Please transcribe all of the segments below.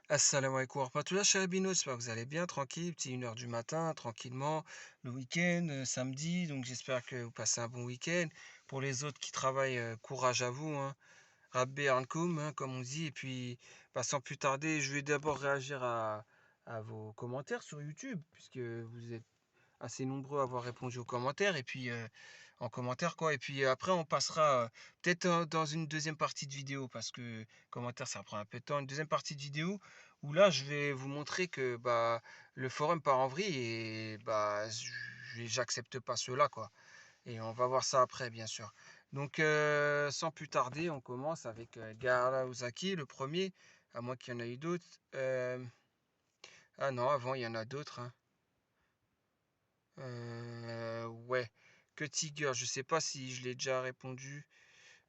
Assalamu alaikum wa rahmatullah, cher Bino, j'espère que vous allez bien, tranquille, petit 1 heure du matin, tranquillement, le week-end, samedi, donc j'espère que vous passez un bon week-end. Pour les autres qui travaillent, courage à vous, hein. Rabbi Ankoum, hein, comme on dit, et puis bah, sans plus tarder, je vais d'abord réagir à vos commentaires sur YouTube, puisque vous êtes assez nombreux à avoir répondu aux commentaires, et puis en commentaire quoi, et puis après on passera peut-être dans une deuxième partie de vidéo, parce que commentaire ça prend un peu de temps, une deuxième partie de vidéo où là je vais vous montrer que bah le forum part en vrille et bah j'accepte pas cela quoi, et on va voir ça après bien sûr. Donc sans plus tarder, on commence avec Gara Ozaki, le premier, à moins qu'il y en ait eu d'autres. Ah non, avant il y en a d'autres, hein. Ouais. Que Tiger, je sais pas si je l'ai déjà répondu.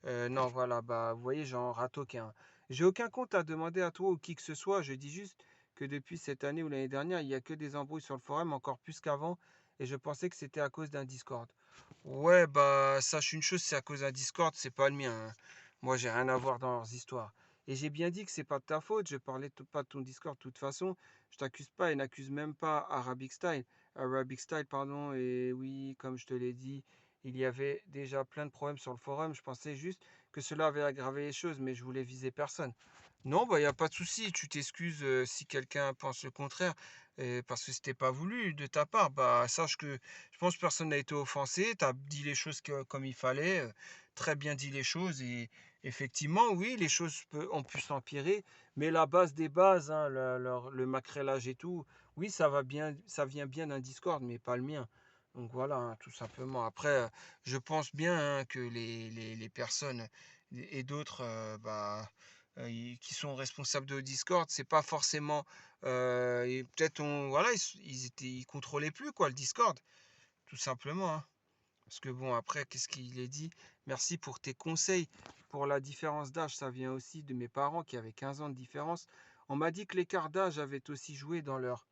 Non, voilà, bah, vous voyez, j'en rate aucun. J'ai aucun compte à demander à toi ou qui que ce soit. Je dis juste que depuis cette année ou l'année dernière, il n'y a que des embrouilles sur le forum, encore plus qu'avant, et je pensais que c'était à cause d'un Discord. Ouais, bah, sache une chose, c'est à cause d'un Discord, c'est pas le mien, hein. Moi, j'ai rien à voir dans leurs histoires. Et j'ai bien dit que c'est pas de ta faute, je parlais pas de ton Discord de toute façon. Je t'accuse pas et n'accuse même pas Arabic Style, pardon. Et oui, comme je te l'ai dit, il y avait déjà plein de problèmes sur le forum. Je pensais juste que cela avait aggravé les choses, mais je voulais viser personne. Non, bah, il n'y a pas de souci. Tu t'excuses si quelqu'un pense le contraire, parce que c'était pas voulu de ta part. Bah, sache que je pense que personne n'a été offensé. Tu as dit les choses comme il fallait, très bien dit les choses. Et effectivement, oui, les choses ont pu s'empirer, mais la base des bases, hein, le macrélage et tout, oui, ça va bien, ça vient bien d'un Discord, mais pas le mien. Donc voilà, hein, tout simplement. Après, je pense bien hein, que les personnes et d'autres bah, qui sont responsables de Discord, c'est pas forcément. Et peut-être voilà, ils contrôlaient plus quoi le Discord, tout simplement, hein. Parce que bon, après, qu'est-ce qu'il est dit? Merci pour tes conseils. Pour la différence d'âge, ça vient aussi de mes parents qui avaient 15 ans de différence. On m'a dit que l'écart d'âge avait aussi joué dans leur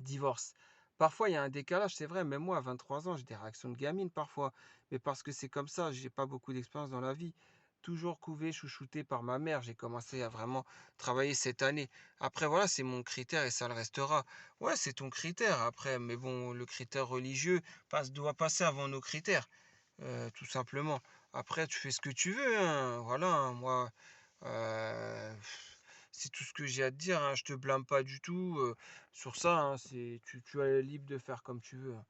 divorce. Parfois, il y a un décalage, c'est vrai, même moi, à 23 ans, j'ai des réactions de gamine parfois, mais parce que c'est comme ça, j'ai pas beaucoup d'expérience dans la vie. Toujours couvé, chouchouté par ma mère, j'ai commencé à vraiment travailler cette année. Après, voilà, c'est mon critère et ça le restera. Ouais, c'est ton critère après, mais bon, le critère religieux doit passer avant nos critères, tout simplement. Après, tu fais ce que tu veux, hein, voilà, hein, moi, euh, c'est tout ce que j'ai à te dire, hein. Je te blâme pas du tout sur ça, hein. Tu es libre de faire comme tu veux, hein.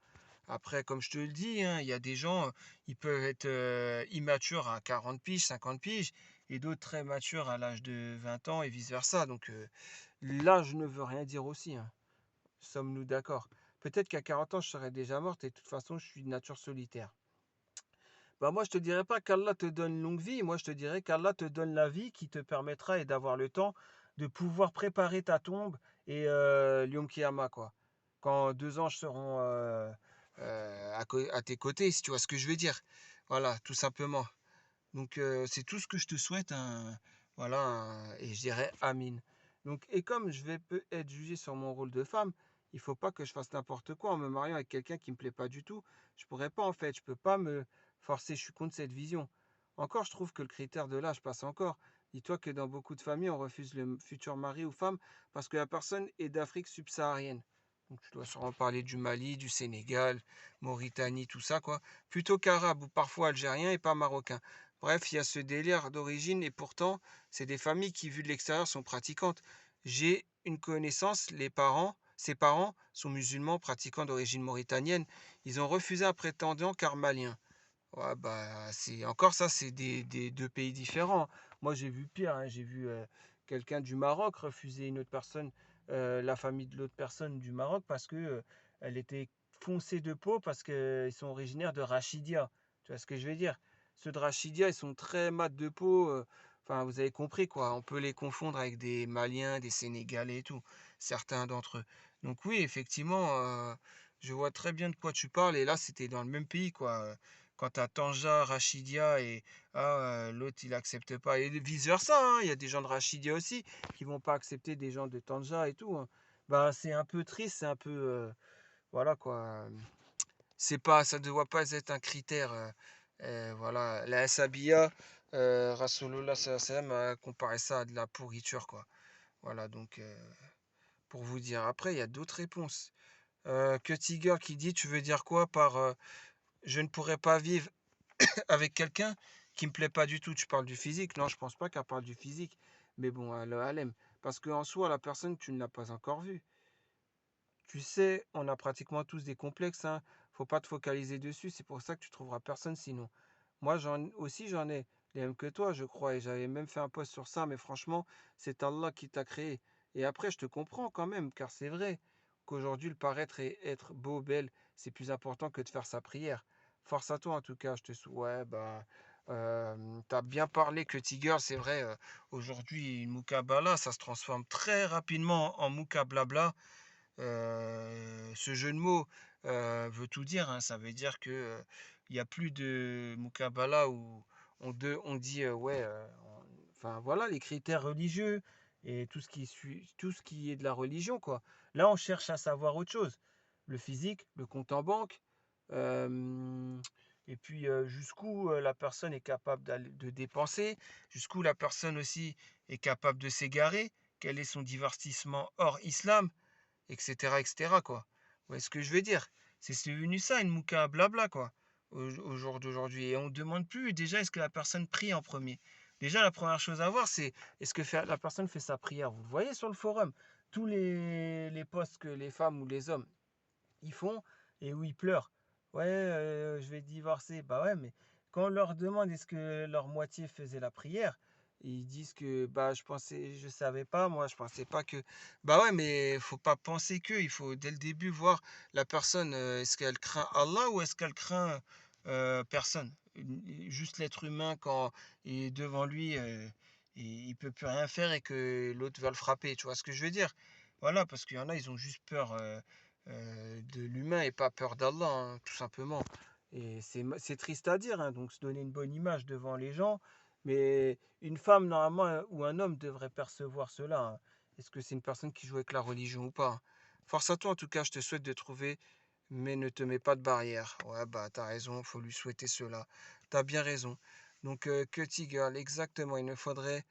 Après, comme je te le dis, hein, il y a des gens, ils peuvent être immatures à 40 piges, 50 piges, et d'autres très matures à l'âge de 20 ans et vice-versa. Donc là, je ne veux rien dire aussi, hein. Sommes-nous d'accord? Peut-être qu'à 40 ans, je serais déjà morte et de toute façon, je suis de nature solitaire. Bah moi, je te dirais pas qu'Allah te donne une longue vie. Moi, je te dirais qu'Allah te donne la vie qui te permettra et d'avoir le temps de pouvoir préparer ta tombe et l'Yom Kiyama, quoi. Quand 2 anges seront à tes côtés, si tu vois ce que je veux dire. Voilà, tout simplement. Donc, c'est tout ce que je te souhaite, hein. Voilà, hein, et je dirais Amin. Donc, et comme je vais être jugé sur mon rôle de femme, il faut pas que je fasse n'importe quoi en me mariant avec quelqu'un qui me plaît pas du tout. Je pourrais pas, en fait, je peux pas me forcer, je suis contre cette vision. Encore, je trouve que le critère de l'âge passe encore. Dis-toi que dans beaucoup de familles, on refuse le futur mari ou femme parce que la personne est d'Afrique subsaharienne. Donc, tu dois sûrement parler du Mali, du Sénégal, Mauritanie, tout ça, quoi. Plutôt qu'arabe ou parfois algérien et pas marocain. Bref, il y a ce délire d'origine et pourtant, c'est des familles qui, vues de l'extérieur, sont pratiquantes. J'ai une connaissance, ses parents sont musulmans pratiquants d'origine mauritanienne. Ils ont refusé un prétendant karmalien. Ouais, bah, c'est encore ça, c'est des deux pays différents. Moi, j'ai vu pire, hein. J'ai vu quelqu'un du Maroc refuser une autre personne, la famille de l'autre personne du Maroc, parce que elle était foncée de peau, parce qu'ils sont originaires de Rachidia. Tu vois ce que je veux dire? Ceux de Rachidia, ils sont très mat de peau. Enfin, vous avez compris quoi. On peut les confondre avec des Maliens, des Sénégalais et tout, certains d'entre eux. Donc oui, effectivement, je vois très bien de quoi tu parles. Et là, c'était dans le même pays, quoi. Quand t'as Tanja, Rachidia et l'autre il accepte pas. Et vice versa, hein, il y a des gens de Rachidia aussi qui vont pas accepter des gens de Tanja et tout, hein. Bah c'est un peu triste, c'est un peu voilà quoi. C'est pas, ça ne doit pas être un critère. Voilà, la Sabia, Rasulullah sallallahu alayhi wa sallam a comparé ça à de la pourriture quoi. Voilà, donc pour vous dire. Après, il y a d'autres réponses. Que Tiger qui dit, tu veux dire quoi par je ne pourrais pas vivre avec quelqu'un qui me plaît pas du tout. Tu parles du physique? Non, je pense pas qu'elle parle du physique. Mais bon, elle aime. Parce qu'en soi, la personne, tu ne l'as pas encore vue. Tu sais, on a pratiquement tous des complexes, hein. Faut pas te focaliser dessus. C'est pour ça que tu trouveras personne sinon. Moi, j'en ai les mêmes que toi, je crois. Et j'avais même fait un post sur ça. Mais franchement, c'est Allah qui t'a créé. Et après, je te comprends quand même, car c'est vrai qu'aujourd'hui, le paraître et être beau, belle, c'est plus important que de faire sa prière. Force à toi, en tout cas. Je te souhaite. Ouais, bah. T'as bien parlé que Tiger, c'est vrai. Aujourd'hui, une Moukabala, ça se transforme très rapidement en Moukablabla. Ce jeu de mots veut tout dire, hein. Ça veut dire que il n'y a plus de Mukabala où on dit ouais, enfin voilà les critères religieux et tout ce qui suit, tout ce qui est de la religion quoi. Là, on cherche à savoir autre chose. Le physique, le compte en banque, euh, et puis jusqu'où la personne est capable de dépenser, jusqu'où la personne aussi est capable de s'égarer, quel est son divertissement hors islam, etc., etc., quoi. Vous voyez ce que je veux dire? C'est devenu ça, une mouka blabla, quoi, au jour d'aujourd'hui. Et on ne demande plus déjà est-ce que la personne prie en premier. Déjà, la première chose à voir, c'est est-ce que la personne fait sa prière. Vous le voyez sur le forum, tous les posts que les femmes ou les hommes ils font et où ils pleurent. Ouais, je vais divorcer. Bah ouais, mais quand on leur demande est-ce que leur moitié faisait la prière, ils disent que bah je pensais, je savais pas, moi je pensais pas que. Bah ouais, mais faut pas penser que, il faut dès le début voir la personne, est-ce qu'elle craint Allah ou est-ce qu'elle craint personne. Juste l'être humain quand il est devant lui, il peut plus rien faire et que l'autre va le frapper. Tu vois ce que je veux dire? Voilà, parce qu'il y en a, ils ont juste peur. De l'humain et pas peur d'Allah, hein, tout simplement. Et c'est triste à dire, hein, donc se donner une bonne image devant les gens, mais une femme, normalement, ou un homme devrait percevoir cela, hein. Est-ce que c'est une personne qui joue avec la religion ou pas, hein. Force à toi, en tout cas, je te souhaite de trouver, mais ne te mets pas de barrière. Ouais, bah, t'as raison, faut lui souhaiter cela. T'as bien raison. Donc, Cutty Girl, exactement, il ne faudrait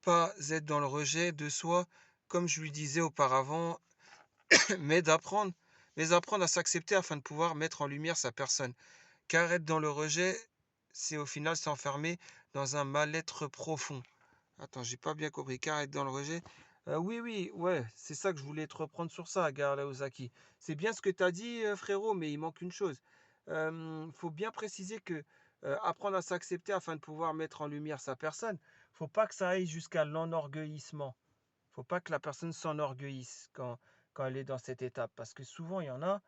pas être dans le rejet de soi, comme je lui disais auparavant, mais d'apprendre, mais apprendre à s'accepter afin de pouvoir mettre en lumière sa personne. Car être dans le rejet, c'est au final s'enfermer dans un mal-être profond. Attends, j'ai pas bien compris. Car être dans le rejet. Oui, oui, ouais, c'est ça que je voulais te reprendre sur ça, Gare Ozaki. C'est bien ce que tu as dit, frérot, mais il manque une chose. Faut bien préciser que apprendre à s'accepter afin de pouvoir mettre en lumière sa personne, faut pas que ça aille jusqu'à l'enorgueillissement. Faut pas que la personne s'enorgueillisse quand elle est dans cette étape. Parce que souvent, il y en a,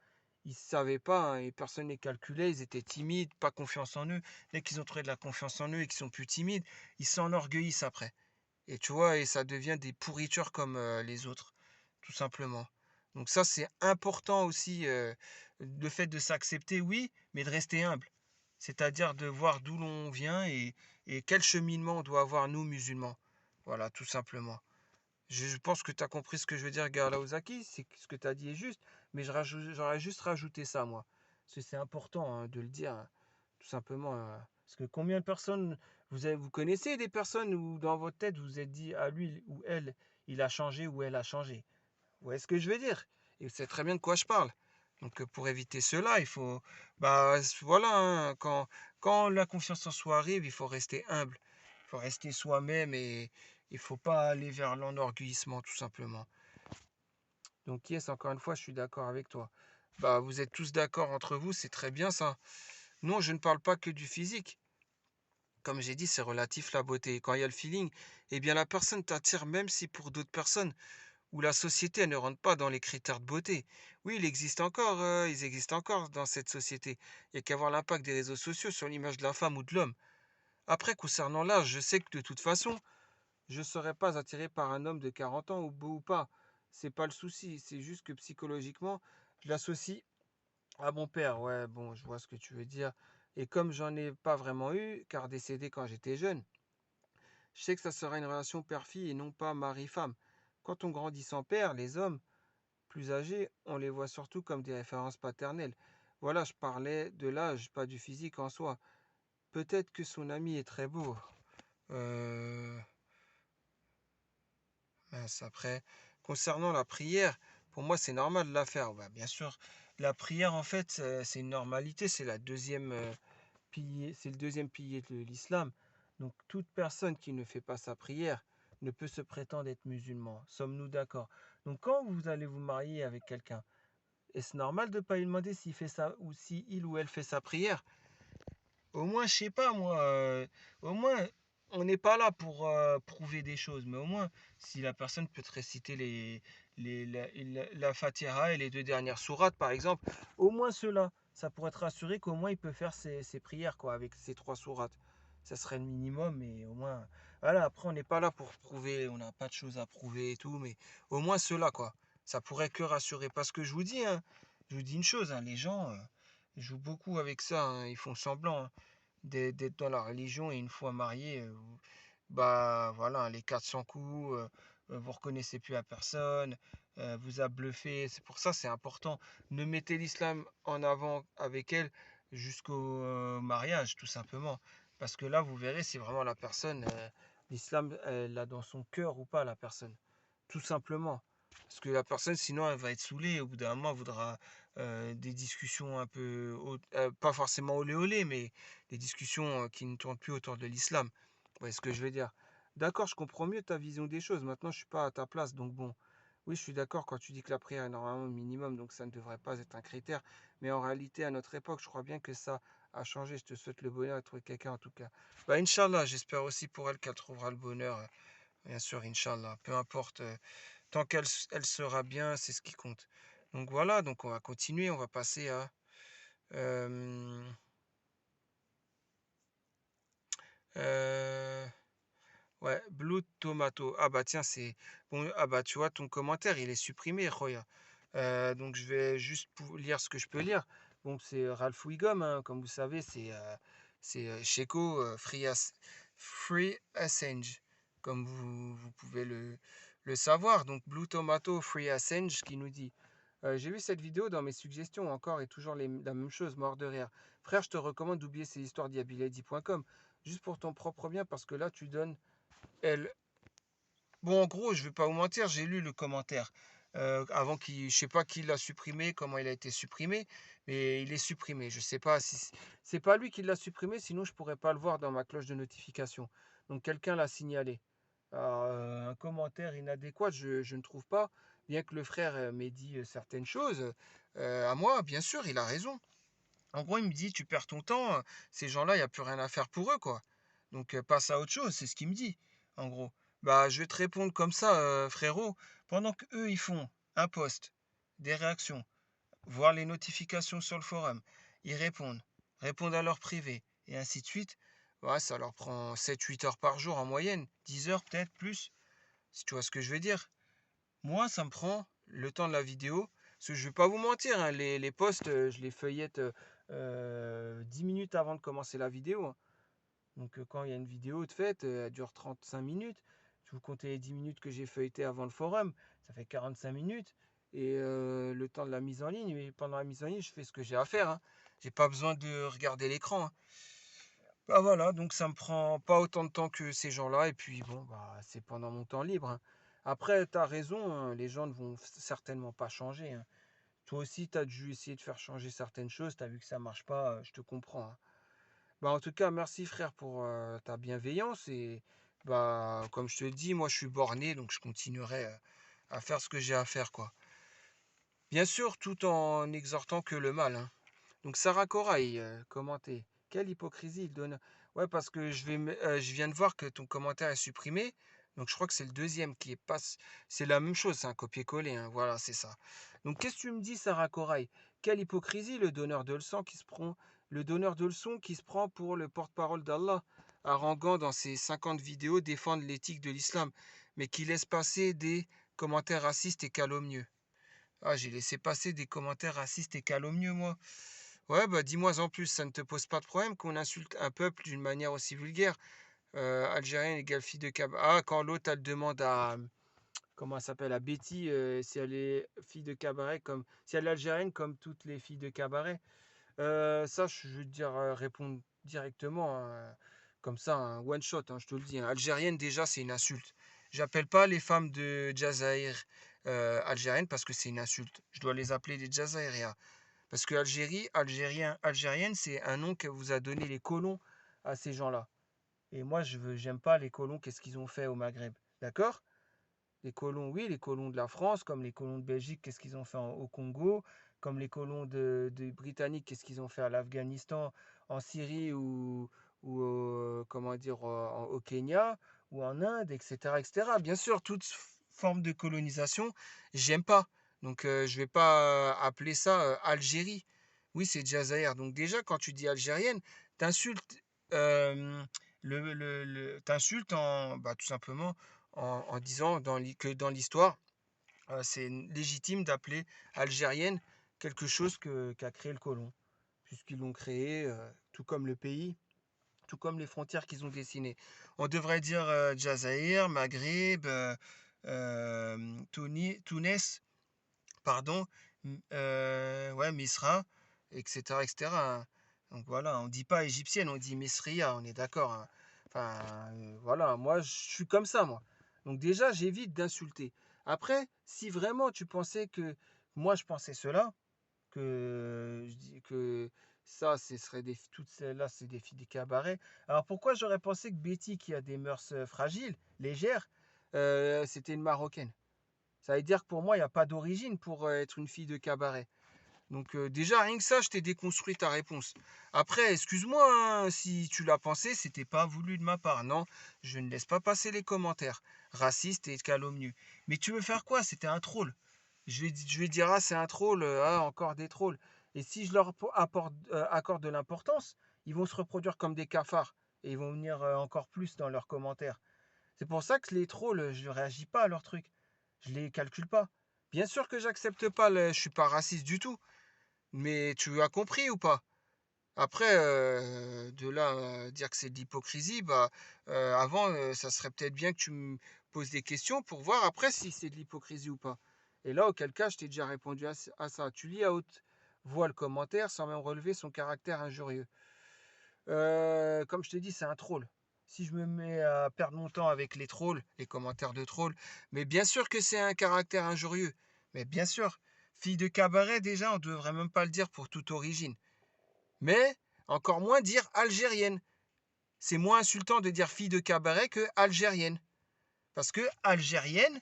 ils ne savaient pas, hein, et personne ne les calculait, ils étaient timides, pas confiance en eux. Dès qu'ils ont trouvé de la confiance en eux et qu'ils sont plus timides, ils s'enorgueillissent après. Et tu vois, et ça devient des pourritures comme les autres, tout simplement. Donc ça, c'est important aussi, le fait de s'accepter, oui, mais de rester humble. C'est-à-dire de voir d'où l'on vient et quel cheminement on doit avoir, nous, musulmans. Voilà, tout simplement. Je pense que tu as compris ce que je veux dire, Gala Ozaki. C'est que ce que tu as dit est juste, mais j'aurais juste rajouté ça, moi. Parce que c'est important hein, de le dire, hein, tout simplement. Parce que combien de personnes, vous connaissez des personnes où dans votre tête vous vous êtes dit à lui ou elle, il a changé ou elle a changé. Vous voyez ce que je veux dire? Et vous savez très bien de quoi je parle. Donc pour éviter cela, il faut, bah voilà, hein, quand la confiance en soi arrive, il faut rester humble, il faut rester soi-même et il faut pas aller vers l'enorgueillissement tout simplement. Donc yes, encore une fois, je suis d'accord avec toi. Bah vous êtes tous d'accord entre vous, c'est très bien ça. Non, je ne parle pas que du physique. Comme j'ai dit, c'est relatif la beauté. Quand il y a le feeling, eh bien la personne t'attire même si pour d'autres personnes où la société elle ne rentre pas dans les critères de beauté. Oui, ils existent encore dans cette société. Il n'y a qu'à voir l'impact des réseaux sociaux sur l'image de la femme ou de l'homme. Après, concernant l'âge, je sais que de toute façon, je ne serais pas attiré par un homme de 40 ans ou beau ou pas. C'est pas le souci, c'est juste que psychologiquement, je l'associe à mon père. Ouais, bon, je vois ce que tu veux dire. Et comme j'en ai pas vraiment eu, car décédé quand j'étais jeune, je sais que ça sera une relation père-fille et non pas mari-femme. Quand on grandit sans père, les hommes, plus âgés, on les voit surtout comme des références paternelles. Voilà, je parlais de l'âge, pas du physique en soi. Peut-être que son ami est très beau. Euh, Mince, après, concernant la prière, pour moi, c'est normal de la faire. Bah, bien sûr, la prière, en fait, c'est une normalité, c'est la deuxième pilier, c'est le deuxième pilier de l'islam. Donc, toute personne qui ne fait pas sa prière ne peut se prétendre être musulman. Sommes-nous d'accord? Donc, quand vous allez vous marier avec quelqu'un, est-ce normal de ne pas lui demander s'il fait ça ou si il ou elle fait sa prière? Au moins, je sais pas, moi, au moins, on n'est pas là pour prouver des choses, mais au moins, si la personne peut te réciter la Fatiha et les deux dernières sourates, par exemple, au moins cela, ça pourrait te rassurer qu'au moins il peut faire ses prières, quoi, avec ces trois sourates. Ça serait le minimum, mais au moins, voilà, après, on n'est pas là pour prouver, on n'a pas de choses à prouver et tout, mais au moins cela, quoi. Ça pourrait que rassurer. Parce que je vous dis, hein, je vous dis une chose, hein, les gens jouent beaucoup avec ça, hein, ils font semblant, hein, d'être dans la religion et une fois marié, bah voilà, les 400 coups, vous reconnaissez plus la personne, vous a bluffé. C'est pour ça, c'est important. Ne mettez l'islam en avant avec elle jusqu'au mariage, tout simplement. Parce que là, vous verrez si vraiment la personne, l'islam, elle l'a dans son cœur ou pas, la personne. Tout simplement. Parce que la personne, sinon, elle va être saoulée. Au bout d'un moment, elle voudra des discussions un peu, pas forcément olé olé, mais des discussions qui ne tournent plus autour de l'islam. Vous voyez ce que je veux dire? D'accord, je comprends mieux ta vision des choses. Maintenant, je suis pas à ta place, donc bon. Oui, je suis d'accord quand tu dis que la prière est normalement minimum, donc ça ne devrait pas être un critère. Mais en réalité, à notre époque, je crois bien que ça a changé. Je te souhaite le bonheur de trouver quelqu'un en tout cas. Bah, Inch'Allah, j'espère aussi pour elle qu'elle trouvera le bonheur. Bien sûr, Inch'Allah. Peu importe, tant qu'elle sera bien, c'est ce qui compte. Donc voilà, donc on va continuer, on va passer à euh, euh, ouais, Blue Tomato. Ah bah tiens, c'est bon. Ah bah tu vois, ton commentaire, il est supprimé, Roya. Donc je vais juste lire ce que je peux lire. Bon, c'est Ralph Wiggum, hein, comme vous savez, c'est Sheco Free Assange, comme vous pouvez le savoir. Donc Blue Tomato Free Assange qui nous dit j'ai vu cette vidéo dans mes suggestions encore et toujours la même chose, mort de rire. Frère, je te recommande d'oublier ces histoires d'Yabilady.com, juste pour ton propre bien, parce que là, tu donnes elle. Bon, en gros, je vais pas vous mentir, j'ai lu le commentaire. Avant je sais pas qui l'a supprimé, comment il a été supprimé, mais il est supprimé. Je sais pas si c'est pas lui qui l'a supprimé, sinon je pourrais pas le voir dans ma cloche de notification. Donc quelqu'un l'a signalé. Alors, un commentaire inadéquat, je ne trouve pas, bien que le frère m'ait dit certaines choses. À moi, bien sûr, il a raison. En gros, il me dit, tu perds ton temps, ces gens-là, il n'y a plus rien à faire pour eux, quoi. Donc passe à autre chose, c'est ce qu'il me dit, en gros. Bah, je vais te répondre comme ça, frérot. Pendant que eux, ils font un post, des réactions, voir les notifications sur le forum, ils répondent à leur privé, et ainsi de suite. Ouais, ça leur prend 7-8 heures par jour en moyenne, 10 heures peut-être plus, si tu vois ce que je veux dire. Moi, ça me prend le temps de la vidéo. Parce que je vais pas vous mentir, hein, les posts, je les feuillette 10 minutes avant de commencer la vidéo, hein. Donc quand il y a une vidéo de fait, elle dure 35 minutes. Je vous comptez les 10 minutes que j'ai feuilletées avant le forum, ça fait 45 minutes. Et le temps de la mise en ligne, mais pendant la mise en ligne, je fais ce que j'ai à faire, hein. J'ai pas besoin de regarder l'écran, hein. Bah voilà, donc ça me prend pas autant de temps que ces gens-là. Et puis bon, bah c'est pendant mon temps libre, hein. Après, tu as raison, hein, les gens ne vont certainement pas changer, hein. Toi aussi, tu as dû essayer de faire changer certaines choses, tu as vu que ça marche pas, je te comprends, hein. Bah, en tout cas, merci frère pour ta bienveillance. Et bah comme je te dis, moi je suis borné, donc je continuerai à faire ce que j'ai à faire, quoi. Bien sûr, tout en n'exhortant que le mal, hein. Donc Sarah Corail, commenté. Quelle hypocrisie il donne. Ouais, parce que je viens de voir que ton commentaire est supprimé. Donc je crois que c'est le deuxième qui est pas. C'est la même chose, c'est un copier-coller, hein. Voilà, c'est ça. Donc qu'est-ce que tu me dis, Sarah Corail? Quelle hypocrisie le donneur de leçons qui se prend pour le porte-parole d'Allah, arrogant dans ses 50 vidéos défendre l'éthique de l'islam, mais qui laisse passer des commentaires racistes et calomnieux. Ah, j'ai laissé passer des commentaires racistes et calomnieux, moi. Ouais, bah dis-moi en plus, ça ne te pose pas de problème qu'on insulte un peuple d'une manière aussi vulgaire? Algérienne égale fille de cabaret. Ah, quand l'autre, elle demande à, comment elle s'appelle, à Betty, si elle est fille de cabaret, comme, si elle est algérienne comme toutes les filles de cabaret. Ça, je veux dire, répondre directement, hein, comme ça, un one shot, hein, je te le dis, hein. Algérienne, déjà, c'est une insulte. J'appelle pas les femmes de Jazaïr algériennes parce que c'est une insulte. Je dois les appeler les Jazaïriens. Parce que Algérie, algérienne, c'est un nom que vous a donné les colons à ces gens-là. Et moi, j'aime pas les colons, qu'est-ce qu'ils ont fait au Maghreb. D'accord? Les colons, oui, les colons de la France, comme les colons de Belgique, qu'est-ce qu'ils ont fait au Congo, comme les colons de Britanniques, qu'est-ce qu'ils ont fait à l'Afghanistan, en Syrie ou comment dire, au Kenya ou en Inde, etc., etc. Bien sûr, toute forme de colonisation, j'aime pas. Donc, je vais pas appeler ça Algérie. Oui, c'est Jazaïr. Donc, déjà, quand tu dis algérienne, t'insultes, euh, t'insultes bah, tout simplement en disant que dans l'histoire, c'est légitime d'appeler algérienne quelque chose qu'a créé le colon, puisqu'ils l'ont créé, tout comme le pays, tout comme les frontières qu'ils ont dessinées. On devrait dire Jazaïr, Maghreb, Tunis, pardon, ouais, Misra, etc., etc., hein. Donc voilà, on dit pas égyptienne, on dit Misria, on est d'accord, hein. Enfin, voilà, moi, je suis comme ça, moi. Donc déjà, j'évite d'insulter. Après, si vraiment tu pensais que moi, je pensais cela, que je dis que ça, ce serait toutes celles-là, c'est des filles des cabarets. Alors pourquoi j'aurais pensé que Betty, qui a des mœurs fragiles, légères, c'était une Marocaine? Ça veut dire que pour moi, il n'y a pas d'origine pour être une fille de cabaret. Donc déjà, rien que ça, je t'ai déconstruit ta réponse. Après, excuse-moi, hein, si tu l'as pensé, c'était pas voulu de ma part. Non, je ne laisse pas passer les commentaires racistes et calomnieux. Mais tu veux faire quoi? C'était un troll. Je vais dire, ah, c'est un troll, ah, encore des trolls. Et si je leur accorde de l'importance, ils vont se reproduire comme des cafards. Et ils vont venir encore plus dans leurs commentaires. C'est pour ça que les trolls, je ne réagis pas à leurs trucs. Je les calcule pas. Bien sûr que j'accepte pas, je suis pas raciste du tout. Mais tu as compris ou pas? Après, de là à dire que c'est de l'hypocrisie, bah, avant, ça serait peut-être bien que tu me poses des questions pour voir après si c'est de l'hypocrisie ou pas. Et là, auquel cas, je t'ai déjà répondu à ça. Tu lis à haute voix le commentaire sans même relever son caractère injurieux. Comme je t'ai dit, c'est un troll. Si je me mets à perdre mon temps avec les trolls, les commentaires de trolls, mais bien sûr que c'est un caractère injurieux. Mais bien sûr, fille de cabaret, déjà, on ne devrait même pas le dire pour toute origine. Mais encore moins dire algérienne. C'est moins insultant de dire fille de cabaret que algérienne. Parce que algérienne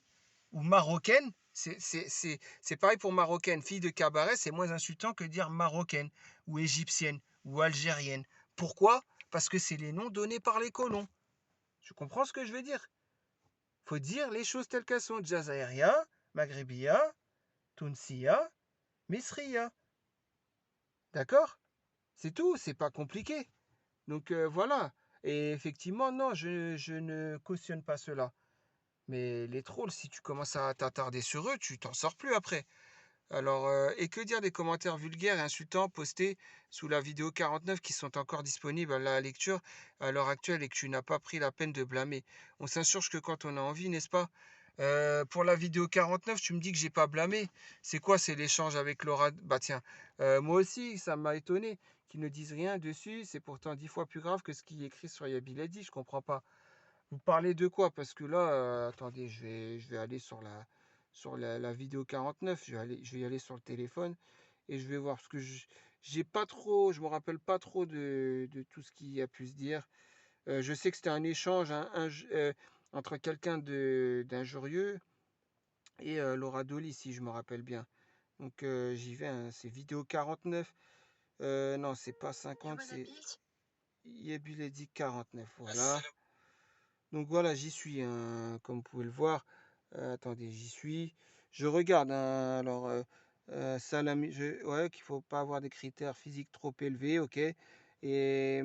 ou marocaine, c'est pareil pour marocaine. Fille de cabaret, c'est moins insultant que dire marocaine ou égyptienne ou algérienne. Pourquoi? Parce que c'est les noms donnés par les colons. Tu comprends ce que je veux dire? Faut dire les choses telles qu'elles sont. Jazaïria, Maghrébia, Tunisia, Misria. D'accord? C'est tout, c'est pas compliqué. Donc voilà. Et effectivement, non, je ne cautionne pas cela. Mais les trolls, si tu commences à t'attarder sur eux, tu t'en sors plus après. Alors, et que dire des commentaires vulgaires et insultants postés sous la vidéo 49 qui sont encore disponibles à la lecture à l'heure actuelle et que tu n'as pas pris la peine de blâmer? On s'insurge que quand on a envie, n'est-ce pas? Pour la vidéo 49, tu me dis que j'ai pas blâmé. C'est quoi? C'est l'échange avec Laura? Bah tiens, moi aussi, ça m'a étonné qu'ils ne disent rien dessus. C'est pourtant 10 fois plus grave que ce qui est écrit sur Yabiladi. Je comprends pas. Vous parlez de quoi? Parce que là, attendez, je vais aller sur la vidéo 49. Je vais y aller sur le téléphone et je vais voir. Parce que j'ai pas trop, je me rappelle pas trop de tout ce qui a pu se dire. Je sais que c'était un échange entre quelqu'un d'injurieux et Laura Dolly, si je me rappelle bien. Donc j'y vais, hein, c'est vidéo 49. Non, c'est pas 50, c'est Yabuledi 49. Voilà. Donc voilà, j'y suis, hein, comme vous pouvez le voir. Attendez, j'y suis. Je regarde, hein, alors, ouais, qu'il faut pas avoir des critères physiques trop élevés, ok. Et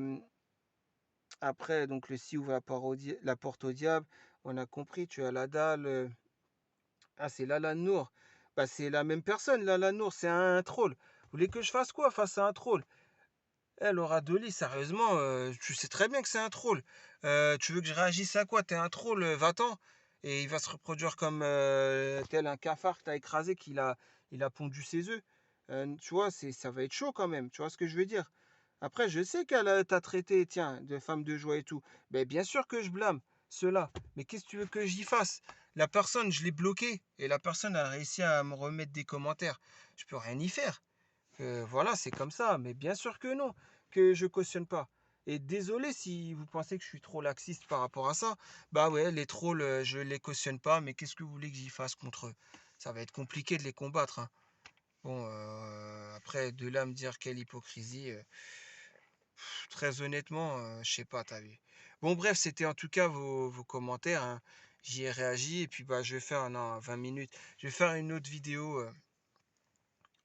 après, donc le si ouvre la porte au diable. On a compris, tu as la dalle. Ah, c'est Lala Nour. Bah, c'est la même personne, Lala Nour, c'est un troll. Vous voulez que je fasse quoi face à un troll? Eh, Laura Dolly, sérieusement, tu sais très bien que c'est un troll. Tu veux que je réagisse à quoi? T'es un troll, va-t'en. Et il va se reproduire comme tel un cafard que t'as écrasé, il a pondu ses œufs. Tu vois, ça va être chaud quand même. Tu vois ce que je veux dire? Après, je sais qu'elle t'a traité, tiens, de femme de joie et tout. Mais bien sûr que je blâme. cela. Mais qu'est-ce que tu veux que j'y fasse? La personne, je l'ai bloquée et la personne a réussi à me remettre des commentaires. Je peux rien y faire. Voilà, c'est comme ça. Mais bien sûr que non, que je cautionne pas. Et désolé si vous pensez que je suis trop laxiste par rapport à ça. Bah ouais, les trolls, je les cautionne pas. Mais qu'est-ce que vous voulez que j'y fasse contre eux? Ça va être compliqué de les combattre, hein. Bon, après, de là à me dire quelle hypocrisie, très honnêtement, je sais pas, t'as vu. Bon, bref, c'était en tout cas vos commentaires, hein. J'y ai réagi et puis bah, je vais faire, non, 20 minutes, je vais faire une autre vidéo.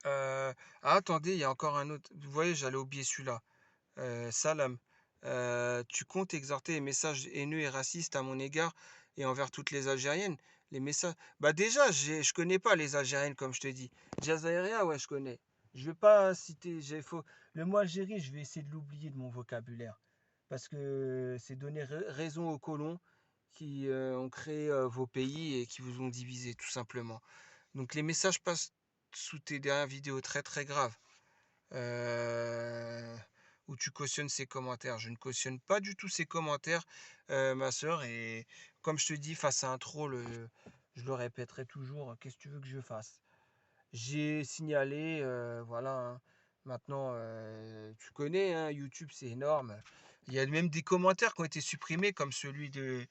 Ah, attendez, il y a encore un autre. Vous voyez, j'allais oublier celui-là. Salam. Tu comptes exhorter les messages haineux et racistes à mon égard et envers toutes les Algériennes? Les messages. Bah déjà, je connais pas les Algériennes comme je te dis. Jazaïria, ouais, je connais. Je vais pas citer. Le mot Algérie, je vais essayer de l'oublier de mon vocabulaire. Parce que c'est donner raison aux colons qui ont créé vos pays et qui vous ont divisé, tout simplement. Donc les messages passent sous tes dernières vidéos très très graves. euh, Où tu cautionnes ces commentaires. Je ne cautionne pas du tout ces commentaires, ma sœur. Et comme je te dis, face à un troll, je le répéterai toujours. Qu'est-ce que tu veux que je fasse? J'ai signalé, voilà, hein. Maintenant, tu connais, hein, YouTube, c'est énorme. Il y a même des commentaires qui ont été supprimés, comme celui de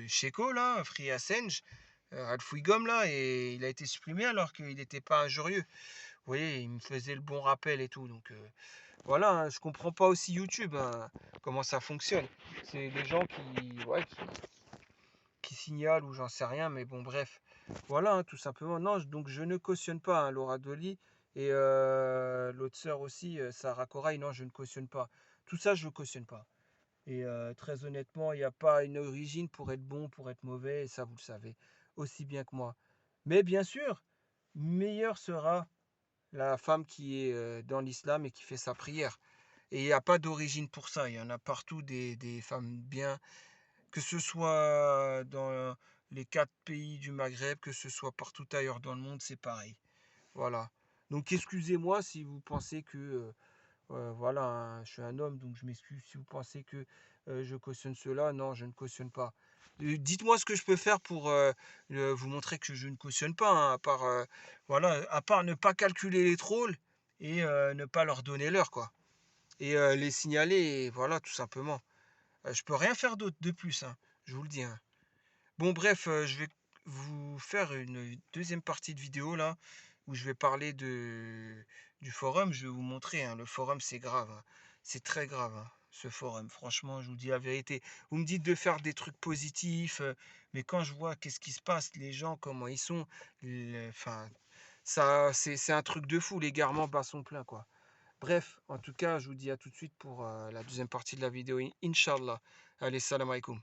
Sheko, là, Free Assange, Alfouigom, là, et il a été supprimé alors qu'il n'était pas injurieux. Vous voyez, il me faisait le bon rappel et tout. Donc voilà, hein, je comprends pas aussi YouTube, hein, comment ça fonctionne. C'est des gens qui signalent ou j'en sais rien, mais bon, bref. Voilà, hein, tout simplement. Non, donc je ne cautionne pas, hein, Laura Dolly et l'autre sœur aussi, Sarah Corail. Non, je ne cautionne pas. Tout ça, je ne cautionne pas. Et très honnêtement, il n'y a pas une origine pour être bon, pour être mauvais, et ça, vous le savez aussi bien que moi. Mais bien sûr, meilleur sera la femme qui est dans l'islam et qui fait sa prière. Et il n'y a pas d'origine pour ça. Il y en a partout des femmes bien, que ce soit dans les 4 pays du Maghreb, que ce soit partout ailleurs dans le monde, c'est pareil. Voilà. Donc excusez-moi si vous pensez que voilà, hein, je suis un homme, donc je m'excuse si vous pensez que je cautionne cela. Non, je ne cautionne pas. Dites-moi ce que je peux faire pour vous montrer que je ne cautionne pas, hein, à part, voilà, à part ne pas calculer les trolls et ne pas leur donner l'heure, quoi. Et les signaler, et voilà, tout simplement. Je peux rien faire d'autre de plus, hein, je vous le dis, hein. Bon, bref, je vais vous faire une deuxième partie de vidéo là, où je vais parler du forum. Je vais vous montrer, hein, le forum, c'est grave, hein. C'est très grave, hein, ce forum. Franchement, je vous dis la vérité. Vous me dites de faire des trucs positifs, mais quand je vois qu'est-ce qui se passe, les gens, comment ils sont, enfin, ça, c'est un truc de fou, l'égarement bat son plein, quoi. Bref, en tout cas, je vous dis à tout de suite pour la deuxième partie de la vidéo, Inch'Allah. Allez, salam alaikum.